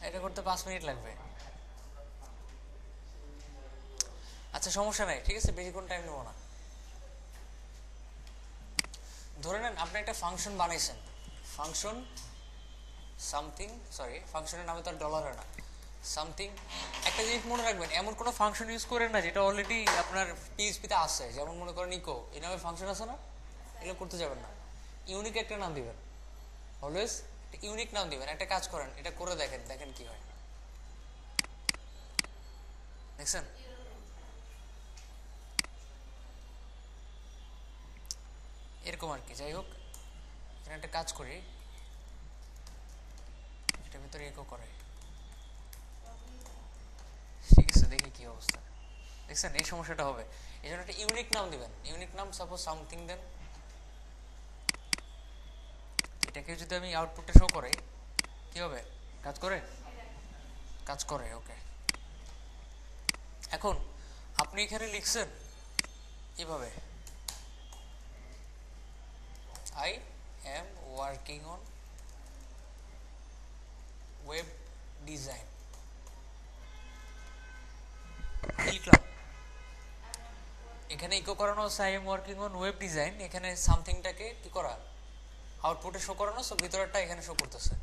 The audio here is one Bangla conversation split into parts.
এটা করতে 5 মিনিট লাগবে। আচ্ছা সমস্যা নাই, ঠিক আছে, বেশিক্ষণ টাইম নেবো না। ধরে নেন আপনি একটা ফাংশন বানাইছেন, ফাংশন সামথিং, সরি ফাংশনের নামে তো আর ডলারে না, সামথিং। একটা জিনিস মনে রাখবেন, এমন কোনো ফাংশন ইউজ করেন না যেটা অলরেডি আপনার পিএইচপিতে আছে। যেমন মনে করেন ইকো, এই নামে ফাংশন আছে না, এগুলো করতে যাবেন না। ইউনিক একটা নাম দিবেন, অলওয়েজ ইউনিক নাম দিবেন। একটা কাজ করেন, এটা করে দেখেন, দেখেন কি হয়, দেখছেন? এরকম আর কি। যাই হোক, এখানে একটা কাজ করি, এটার ভিতরে ইকো করে, ঠিক আছে, দেখি কি অবস্থা। দেখছেন এই সমস্যাটা হবে। এই জন্য একটা ইউনিক নাম দিবেন, ইউনিক নাম সাপোজ সামথিং দেন। এটাকে যদি আমি আউটপুটে শো করে কি হবে, কাজ করে, কাজ করে, ওকে। এখন আপনি এখানে লিখছেন এভাবে, I am working on web design, লিখলাম। এখানে ইকো করানো হচ্ছে I am working on web design, এখানে সামথিংটাকে কি করা, আউটপুটে শো করানো, সো ভিতরেরটা এখানে শো করতেছে,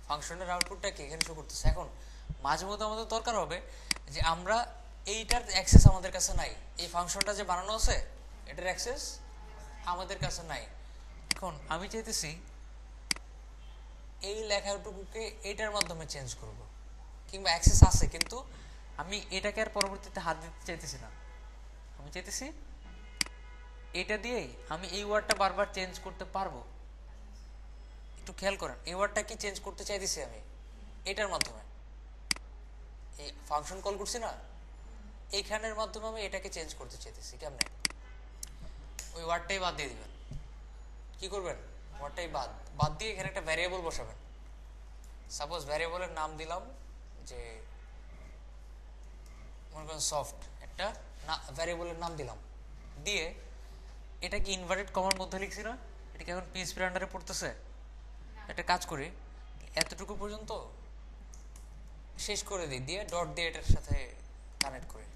ফাংশনের আউটপুটটা কি এখানে শো করতেছে। এখন মাঝে মধ্যে আমাদের দরকার হবে যে আমরা এইটার অ্যাক্সেস আমাদের কাছে নাই, এই ফাংশনটা যে বানানো আছে এটার অ্যাক্সেস আমাদের কাছে নাই। এখন আমি চাইতেছি এই লেখাটুকুকে এইটার মাধ্যমে চেঞ্জ করব, কিংবা অ্যাক্সেস আছে কিন্তু আমি এটাকে আর পরবর্তীতে হাত দিতে চাইতেছি না। আমি চাইতেছি এটা দিয়েই আমি এই ওয়ার্ডটা বারবার চেঞ্জ করতে পারবো। একটু খেয়াল করেন, এই ওয়ার্ডটা কি চেঞ্জ করতে চাইতেছি আমি এটার মাধ্যমে, এই ফাংশন কল করছি না, এইখানের মাধ্যমে আমি এটাকে চেঞ্জ করতে চাইতেছি। কেমনে, ওই ওয়ার্ডটাই বাদ দিয়ে দিবেন। কি করবেন, ওয়ার্ডটাই বাদ বাদ দিয়ে এখানে একটা ভ্যারিয়েবল বসাবেন। সাপোজ ভ্যারিয়েবলের নাম দিলাম যে মনে করেন সফট, একটা ভ্যারিয়েবলের নাম দিলাম, দিয়ে এটা কি ইনভার্টেড কমার মধ্যে লিখছি না, এটা কি এখন পিএইচপির আন্ডারে পড়তেছে। একটা কাজ করি, এতটুকু পর্যন্ত শেষ করে দিই, দিয়ে ডট দিয়ে এটার সাথে কানেক্ট করি।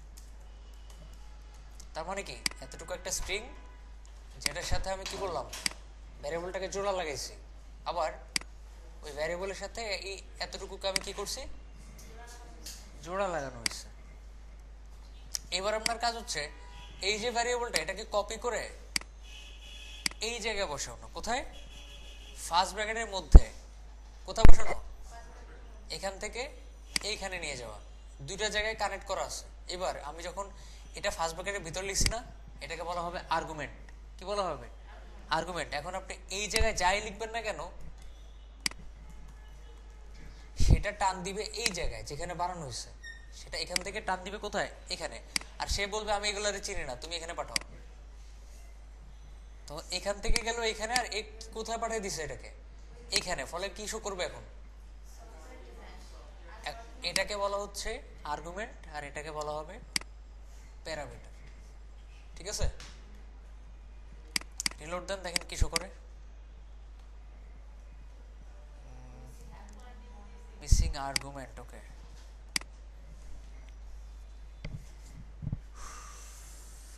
তার মানে কি, এতটুকু একটা স্ট্রিং যেটার সাথে আমি কি করলাম, ভ্যারিয়েবলটাকে জোড়া লাগাইছি। আবার ওই ভ্যারিয়েবলের সাথে এই এতটুকুকে আমি কি করছি, জোড়া লাগানো হয়েছে। এবার আপনার কাজ হচ্ছে এই যে ভ্যারিয়েবলটা, এটাকে কপি করে এই জায়গায় বসানো। কোথায়, ফার্স্ট ব্র্যাকেটের মধ্যে। কোথায় বসানো, এখান থেকে এইখানে নিয়ে যাওয়া, দুইটা জায়গায় কানেক্ট করা আছে। এবার আমি যখন এটা ফার্স্ট ব্র্যাকেটের ভিতর লিখছি না, এটাকে বলা হবে আর্গুমেন্ট। কি বলা হবে, আর্গুমেন্ট। এখন আপনি এই জায়গায় যাই লিখবেন না কেন, সেটা টান দিবে এই জায়গায় যেখানে বানানো হয়েছে, সেটা এখান থেকে টান দিবে কোথায়, এখানে। আর সে বলবে আমি এগুলারে চিনি না, তুমি এখানে পাঠাও। তো এখান থেকে গেল এখানে, আর কোথায় পাঠিয়ে দিছে এটাকে, এইখানে। ফলে কি শো করবে এখন, এটাকে বলা হচ্ছে আর্গুমেন্ট, আর এটাকে বলা হবে প্যারামিটার। ঠিক আছে, রিলোড দেন, দেখেন কি শো করে, মিসিং আর্গুমেন্ট। ওকে,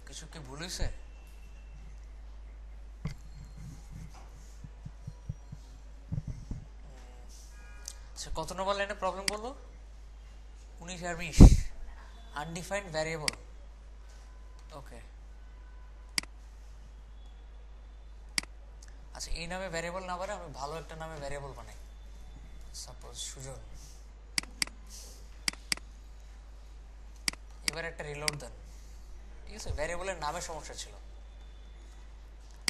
কিছু কি ভুল হয়েছে? কত নম্বর লাইনে প্রবলেম বললো, 19 আর 20, আনডিফাইন্ড ভ্যারিয়েবল। ওকে, আচ্ছা এই নামে ভ্যারিয়েবল না পারে, আমি ভালো একটা নামে ভ্যারিয়েবল বানাই, সাপোজ সুজন। এবার একটা রিলোড দেন, ঠিক আছে, ভ্যারিয়েবলের নামে সমস্যা ছিল,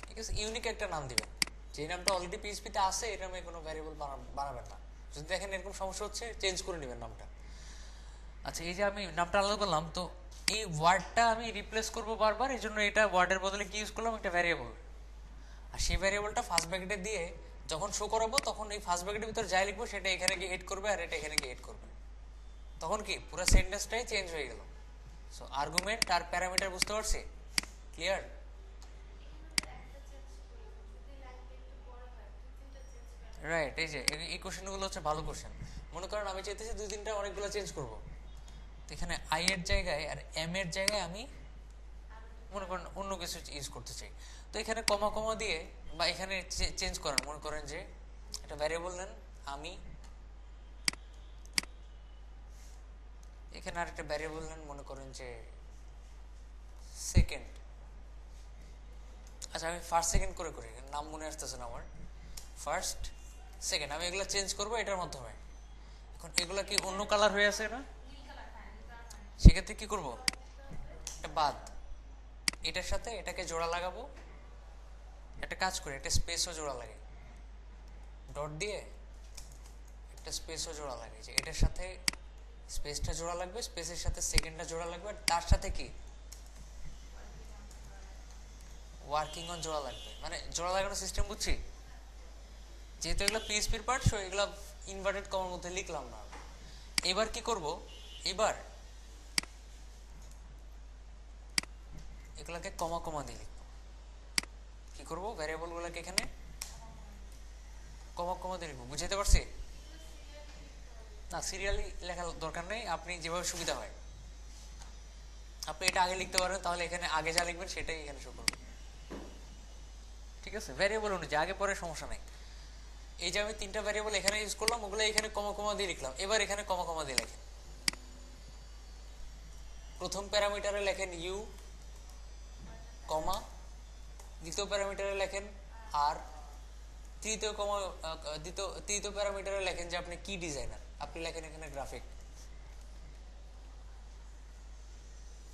ঠিক আছে, ইউনিক একটা নাম দিবেন। যে নামটা অলরেডি পিএইচপিতে আছে এই নামে কোনো ভ্যারিয়েবল বানাবেন না। যদি দেখেন এরকম সমস্যা হচ্ছে, চেঞ্জ করে নেবেন নামটা। আচ্ছা এই যে আমি নামটা আলাদা করলাম, তো এই ওয়ার্ডটা আমি রিপ্লেস করবো বারবার, এই জন্য এটা ওয়ার্ডের বদলে কি ইউজ করলাম, একটা ভ্যারিয়েবল। আর সেই ভ্যারিয়েবলটা ফার্স্ট ব্র্যাকেটে দিয়ে যখন শো করাবো, তখন এই ফার্স্ট ব্র্যাকেটের ভিতর যাই লিখবো সেটা এখানে গিয়ে এড করবে, আর এটা এখানে গিয়ে এড করবে। তখন কি পুরো সেন্টেন্সটাই চেঞ্জ হয়ে গেল। সো আর্গুমেন্ট আর প্যারামিটার বুঝতে পারছি, ক্লিয়ার? রাইট, এই যে এই কোশ্চেনগুলো হচ্ছে ভালো কোশ্চেন। মনে করেন আমি চাইতেছি দুই তিনটা অনেকগুলো চেঞ্জ করব, তো এখানে আই এর জায়গায় আর এম এর জায়গায় আমি মনে করেন অন্য কিছু ইউজ করতে চাই, তো এখানে কমা কমা দিয়ে বা এখানে চেঞ্জ করেন, মনে করেন যে একটা ভ্যারিয়েবল নেন আমি, এখানে আরেকটা ভ্যারিয়েবল নেন মনে করেন যে সেকেন্ড। আচ্ছা আমি ফার্স্ট সেকেন্ড করে করি, নাম মনে আসতেছে না আমার, ফার্স্ট সেকেন্ড আমি এগুলো চেঞ্জ করবো এটার মাধ্যমে। এখন এগুলা কি অন্য কালার হয়ে আছে না, সেক্ষেত্রে কি করব, এটা বাদ, এটার সাথে এটাকে জোড়া লাগাবো, একটা কাজ করি একটা স্পেসও জোড়া লাগে, ডট দিয়ে একটা স্পেসও জোড়া লাগে, যে এটার সাথে স্পেসটা জোড়া লাগবে, স্পেসের সাথে সেকেন্ডটা জোড়া লাগবে, আর তার সাথে কি ওয়ার্কিং অন জোড়া লাগবে, মানে জোড়া লাগানোর সিস্টেম বুঝছি। যেহেতু এগুলো পিএইচপির পার্ট, সো এগুলো ইনভার্টেড কমার মধ্যে লিখলাম না। এবার কি করব, এবার এগুলাকে কমা কমা দিয়ে লিখবো। কি করব, ভ্যারিয়েবল গুলাকে এখানে কমা কমা দিয়ে লিখবো, বুঝাতে পারছি না? সিরিয়ালি লেখার দরকার নেই, আপনি যেভাবে সুবিধা হয় আপনি এটা আগে লিখতে পারেন, তাহলে এখানে আগে যা লিখবেন সেটাই এখানে শো করবে, ঠিক আছে? ভ্যারিয়েবল অনুযায়ী আগে পরে সমস্যা নেই। এই যে আমি তিনটা ভ্যারিয়েবল এখানে ইউজ করলাম, ওগুলো এখানে কমা কমা দিয়ে লিখলাম, এবার এখানে কমা কমা দিয়ে লেখেন। প্রথম প্যারামিটারে লেখেন ইউ কমা, দ্বিতীয় প্যারামিটারে লেখেন আর, তৃতীয় প্যারামিটারে লেখেন যে আপনি কি ডিজাইনার, আপনি লেখেন এখানে গ্রাফিক,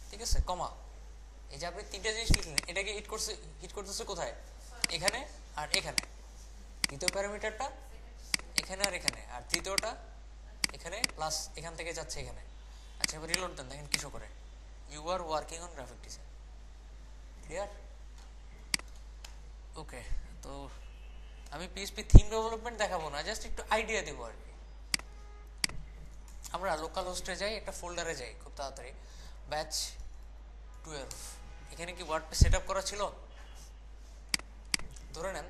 ঠিক আছে? কমা, এই যে আপনি তিনটা জিনিস লিখলেন, এটাকে হিট করতেছে কোথায়, এখানে আর এখানে, দ্বিতীয় প্যারামিটারটা এখানে আর এখানে, আর তৃতীয়টা এখানে প্লাস এখান থেকে যাচ্ছে এখানে। আচ্ছা এবার রিলোড দেন, দেখেন কিছু করে, you are working on graphic design, clear? Okay, তো আমি পিএইচপি থিম ডেভেলপমেন্ট দেখাবো না, জাস্ট একটু আইডিয়া দেবো আর কি। আমরা লোকাল হোস্টে যাই, একটা ফোল্ডারে যাই খুব তাড়াতাড়ি, ব্যাচ 12, এখানে কি ওয়ার্ডপ্রেস সেট আপ করা ছিল? ধরে নেন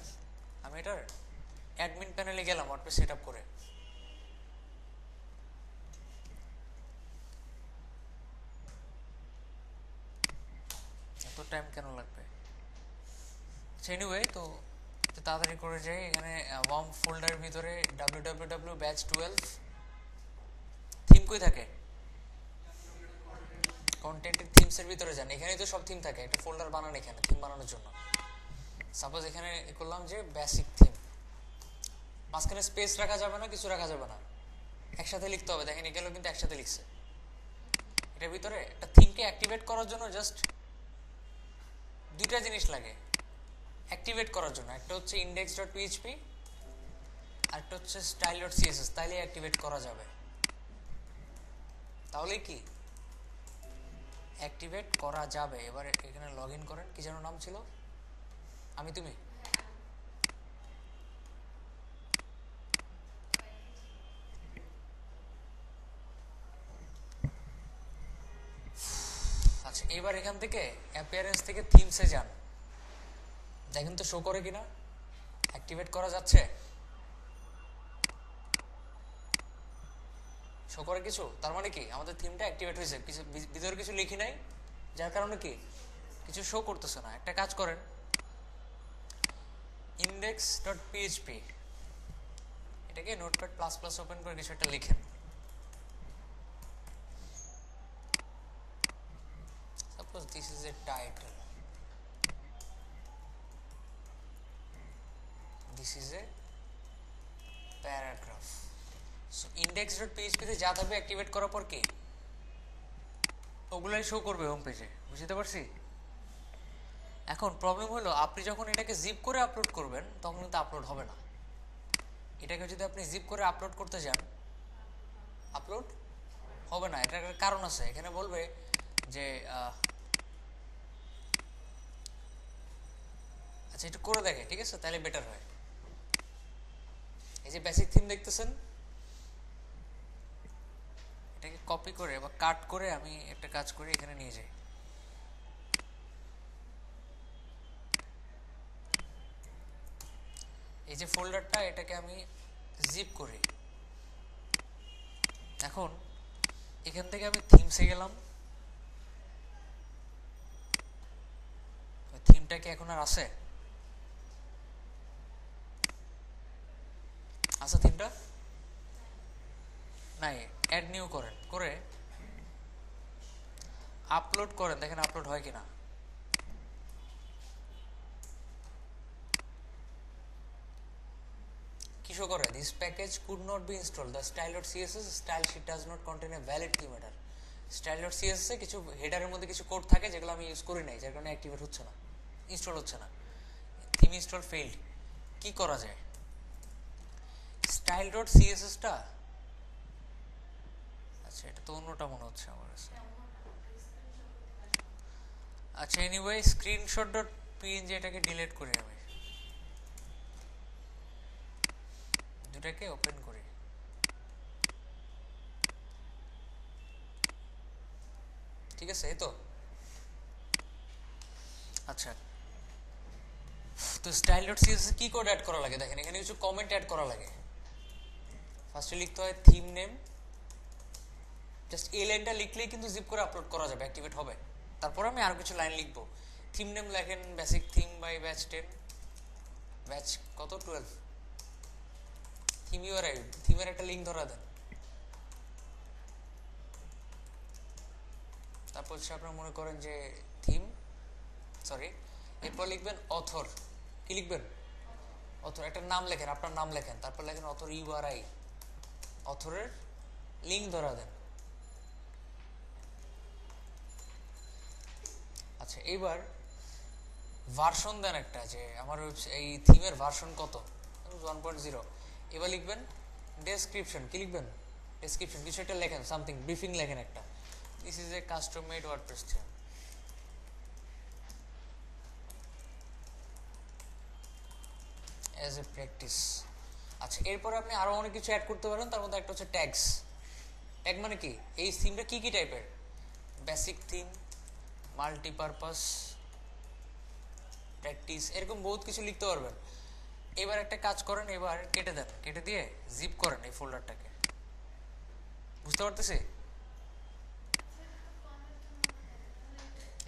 আমি এটার অ্যাডমিন প্যানেলে গেলাম ওয়ার্ডপ্রেস সেট আপ করে, এত টাইম কেন লাগবে? আচ্ছা এনিওয়ে, তো তাড়াতাড়ি করে যাই, এখানে ওয়ার্ম ফোল্ডারের ভিতরে www/batch12 থিম কই থাকে, কন্টেন্টের থিমস এর ভিতরে যান, এখানেই তো সব থিম থাকে, একটা ফোল্ডার বানান এখানে থিম বানানোর জন্য। সাপোজ এখানে করলাম যে বেসিক থিম, মাঝখানে স্পেস রাখা যাবে না, কিছু রাখা যাবে না, একসাথে লিখতে হবে, দেখেন এগুলো কিন্তু একসাথে লিখছে। এটার ভিতরে একটা থিমকে অ্যাক্টিভেট করার জন্য জাস্ট দুইটা জিনিস লাগে অ্যাক্টিভেট করার জন্য, একটা হচ্ছে index.php আর একটা হচ্ছে style.css, তাইলে অ্যাক্টিভেট করা যাবে। তাহলে কি অ্যাক্টিভেট করা যাবে। এবার এখানে লগ ইন করেন, কি যেন নাম ছিল, আমি তুমি, আচ্ছা এবার এখান থেকে অ্যাপিয়ারেন্স থেকে থিমসে যান, দেখেন তো শো করে কিনা, অ্যাক্টিভেট করা যাচ্ছে, শো করে কিছু, তার মানে কি আমাদের থিমটা অ্যাক্টিভেট হয়েছে, কিছু ভিতরে কিছু লিখি নাই, যার কারণে কি কিছু শো করতেছে না। একটা কাজ করেন, index.php এটাকে নোটপ্যাড প্লাস প্লাস ওপেন করে কিছু একটা লিখেন, suppose this is a title, this is a paragraph. So index.php তে যা থাকবে অ্যাক্টিভেট করার পর কি ওগুলাই শো করবে হোম পেজে, বুঝতে পারছি? এখন প্রবলেম হলো আপনি যখন এটাকে জিপ করে আপলোড করবেন তখন কিন্তু আপলোড হবে না। এটাকে যদি আপনি জিপ করে আপলোড করতে যান আপলোড হবে না, এটার একটা কারণ আছে, এখানে বলবে যে আচ্ছা একটু করে দেখে, ঠিক আছে, তাহলে বেটার হয়। এই যে বেসিক থিম দেখতেছেন, এটাকে কপি করে বা কাট করে আমি একটা কাজ করি, এখানে নিয়ে যাই, এই যে ফোল্ডারটা, এটাকে আমি জিপ করি। এখন এখান থেকে আমি থিমসে গেলাম। থিমটা কি এখন আর আছে? আছে থিমটা? নাই, অ্যাড নিউ করেন, করে আপলোড করেন, দেখেন আপলোড হয় কিনা। কিশো করে this package could not be install the style.css style sheet does not contain a valid theme header. style.css এ কিছু হেডারের মধ্যে কিছু কোড থাকে যেগুলো আমি ইউজ করি নাই, যার কারণে অ্যাক্টিভেট হচ্ছে না, ইনস্টল হচ্ছে না। Theme install failed. কি করা যায়? style.css টা, আচ্ছা এটা তো অন্যটা মনে হচ্ছে আমার কাছে। আচ্ছা এনিওয়ে screenshot.png এটাকে ডিলিট করি, আমি দুটাকে ওপেন করি। ঠিক আছে, এই তো। আচ্ছা, তো style.css কি কোড অ্যাড করা লাগে দেখেন, এখানে কিছু কমেন্ট অ্যাড করা লাগে। ফার্স্টে লিখতে হয় থিম নেম, জাস্ট এই লাইনটা লিখলেই কিন্তু জিপ করে আপলোড করা যাবে, অ্যাক্টিভেট হবে। তারপর আমি আরো কিছু লাইন লিখবো। থিম নেম লেখেন basic theme by batch 10, batch কত 12, থিম ইউআরআই, থিমের একটা লিঙ্ক ধরা দেন। তারপর হচ্ছে আপনারা মনে করেন যে থিম, সরি, এরপর লিখবেন অথর। কি লিখবেন? অথর, একটা নাম লেখেন, আপনার নাম লেখেন, তারপর লেখেন অথর ইউআরআই, অথরের লিঙ্ক ধরা দেন। আচ্ছা এইবার ভার্সন দেন একটা, যে আমার এই থিমের ভার্সন কত, 1.0। এবার লিখবেন ডেসক্রিপশন। কি লিখবেন? ডেসক্রিপশন, কিছু একটা লেখেন, সামথিং ব্রিফিং লেখেন একটা। This is a custom made WordPress theme, as a practice. আচ্ছা এরপরে আপনি আরো অনেক কিছু অ্যাড করতে পারেন, তার মধ্যে একটা হচ্ছে ট্যাগস। ট্যাগ মানে কি? এই থিমটা কি কি টাইপের, বেসিক থিম, মাল্টিপারপাস, প্র্যাকটিস, এরকম বহুত কিছু লিখতে পারবেন। এবার একটা কাজ করেন, এবার কেটে দেন, কেটে দিয়ে জিপ করেন এই ফোল্ডারটাকে। বুঝতে পারতেছি?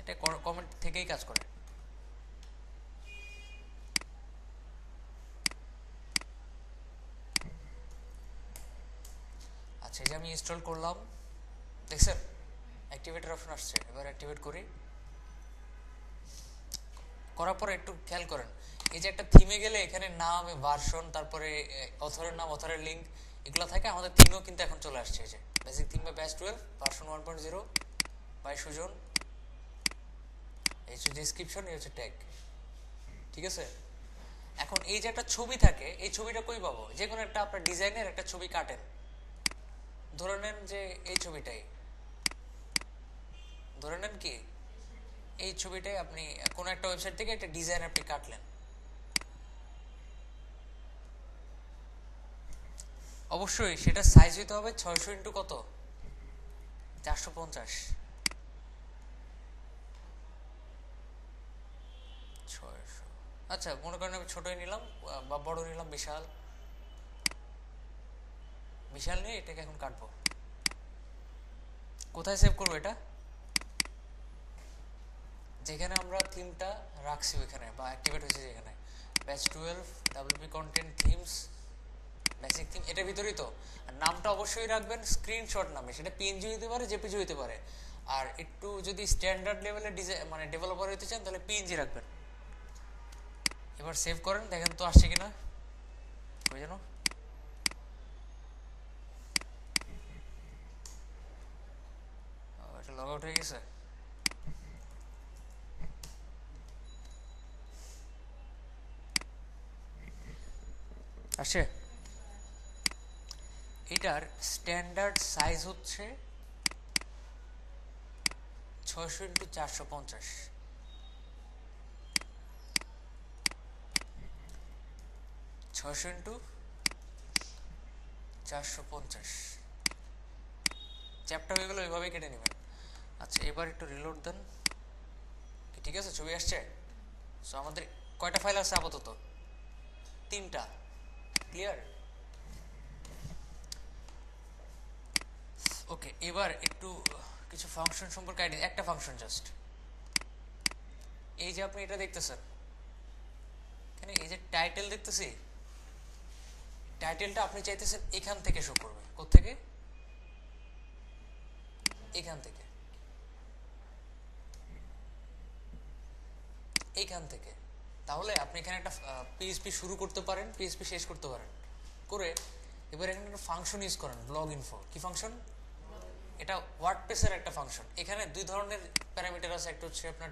এটা কমেন্ট থেকেই কাজ করে। আচ্ছা এই যে আমি ইনস্টল করলাম, দেখছেন অ্যাক্টিভেটের অপশন আসছে। এবার অ্যাক্টিভেট করি, করার পরে একটু খেয়াল করেন, এই যে একটা থিমে গেলে এখানে নাম, ভার্সন, তারপরে অথরের নাম, অথরের লিঙ্ক, এগুলো থাকে। আমাদের থিমেও কিন্তু এখন চলে আসছে, এই যে বেসিক থিম বা ব্যাচ 12 ভার্সন 1.0 বাই সুজন। এই হচ্ছে ডেসক্রিপশন, এই হচ্ছে ট্যাগ। ঠিক আছে, এখন এই যে একটা ছবি থাকে, এই ছবিটা কই পাবো? যে কোনো একটা আপনার ডিজাইনের একটা ছবি কাটেন, ধরে নেন যে এই ছবিটাই, ধরে নেন কি এই ছবিটাই আপনি কোনো একটা ওয়েবসাইট থেকে একটা ডিজাইন আপনি কাটলেন। অবশ্যই সেটা সাইজ হইতে হবে 600 ইন্টু কত, 450, 600। আচ্ছা মনে করেন আমি ছোটই নিলাম বা বড় নিলাম, বিশাল, বিশাল নিয়ে এটাকে এখন কাটবো। কোথায় সেভ করবো এটা? যেখানে আমরা থিমটা রাখছি ওইখানে, বা অ্যাক্টিভেট হয়েছে যেখানে, batch 12 WP content themes basic theme, এটার ভিতরেই তো। আর নামটা অবশ্যই রাখবেন স্ক্রিনশট নামে, সেটা পিএনজি হতে পারে, জেপিজি হতে পারে। আর একটু যদি স্ট্যান্ডার্ড লেভেলের ডিজাইন মানে ডেভেলপার হতে চান তাহলে পিএনজি রাখবেন। এবার সেভ করেন, দেখেন তো আসছে কিনা। ওই যেন এটা লগ আউট হয়ে গেছে। আসছে। এটার স্ট্যান্ডার্ড সাইজ হচ্ছে 600 ইন্টু 450, 600 ইন্টু 450। চ্যাপটা হয়ে গেলে ওইভাবেই কেটে নেবেন। আচ্ছা এবার একটু রিলোড দেন। ঠিক আছে, ছবি আসছে। সো আমাদের কয়টা ফাইল আছে আপাতত? তিনটা। ক্লিয়ার? ওকে, এবার একটু কিছু ফাংশন সম্পর্কে আইডিয়া। একটা ফাংশন জাস্ট, এই যে আপনি এটা দেখতেছেন এখানে, এই যে টাইটেল দেখতেছি, টাইটেলটা আপনি চাইতেছেন এখান থেকে শো করবে। কোত্থেকে? এখান থেকে, এইখান থেকে। তাহলে আপনি এখানে একটা পিএইচপি শুরু করতে পারেন, পিএইচপি শেষ করতে পারেন করে এবার এখানে একটা ফাংশন ইউজ করেন, ব্লগ ইনফো। কি ফাংশন এটা? ওয়ার্ডপ্রেসের একটা ফাংশন। এখানে দুই ধরনের প্যারামিটার আছে, একটা হচ্ছে আপনার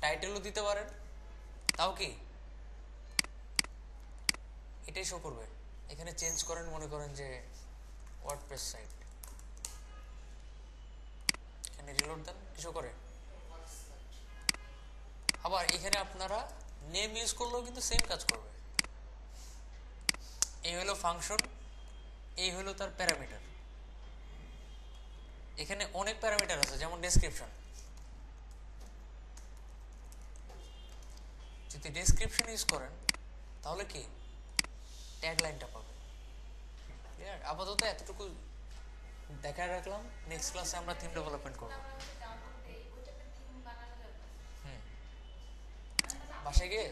টাইটেলও দিতে পারেন, তাও কি এটাই শো করবে। এখানে চেঞ্জ করেন, মনে করেন যে ওয়ার্ডপ্রেস সাইট, এখানে রিলোড দেন, কি শো করে। আবার এখানে আপনারা নেম ইউজ করলেও কিন্তু সেম কাজ করবে। এই হলো ফাংশন, এই হলো তার প্যারামিটার। এখানে অনেক প্যারামিটার আছে, যেমন ডেসক্রিপশন। যদি ডেসক্রিপশন ইউজ করেন তাহলে কি ট্যাগ লাইনটা পাবে। ক্লিয়ার? আপাতত এতটুকু দেখায় রাখলাম, নেক্সট ক্লাসে আমরা থিম ডেভেলপমেন্ট করব। বাসায় গিয়ে